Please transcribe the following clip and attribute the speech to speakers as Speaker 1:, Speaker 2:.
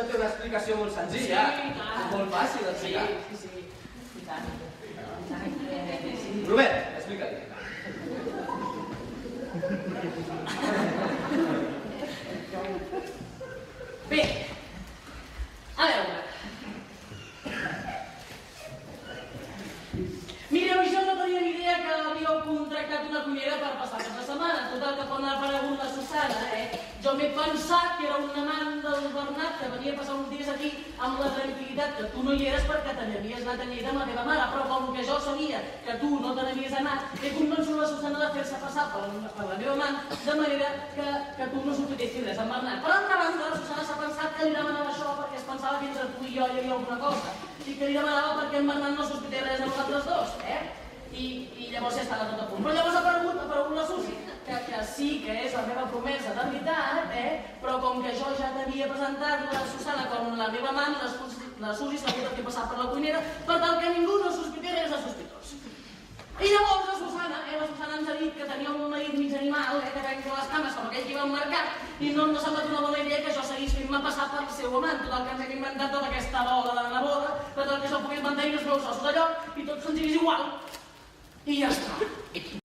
Speaker 1: això té una explicació molt senzilla. És molt fàcil d'explicar.
Speaker 2: Sí, i tant.
Speaker 1: Robert, explica-li.
Speaker 2: Bé, a veure. Mireu, jo no tenia ni idea que havíeu contractat una cuinera per passar aquesta setmana. Total, que quan ha aparegut la Susana, jo m'he pensat que era un amant del Bernat que venia a passar uns dies aquí amb la tranquil·litat que tu no hi eres perquè te n'havies anat a Lleida amb la teva mare, però com que jo sabia que tu no te n'havies anat, he convençut la Susana de fer-se passar per la meva amant, de manera que tu no sospitessis res amb Bernat. Per altra banda, la Susana s'ha pensat que li demanava això perquè es pensava que entre tu i jo hi havia alguna cosa, i que li demanava perquè en Bernat no sospités res amb nosaltres dos, I llavors ja estava tot a punt. Però llavors ha aparegut la Susi, que sí que és la meva promesa de veritat, però com que jo ja t'havia presentat la Susana com la meva amant, la Susi s'havia de fer passar per la cuinera per tal que ningú no sospités res de sospitós. I llavors la Susana ens ha dit que tenia un marit mig animal, que trenca les cames com aquell que iba al mercat i no m'ha semblat una bona idea que jo seguís fent-me passar per el seu amant. Total, que ens hem inventat tota aquesta bola de neboda per tal que jo pugui mantenir els meus ossos d'allò i tot se'ns diguis igual. I ja està.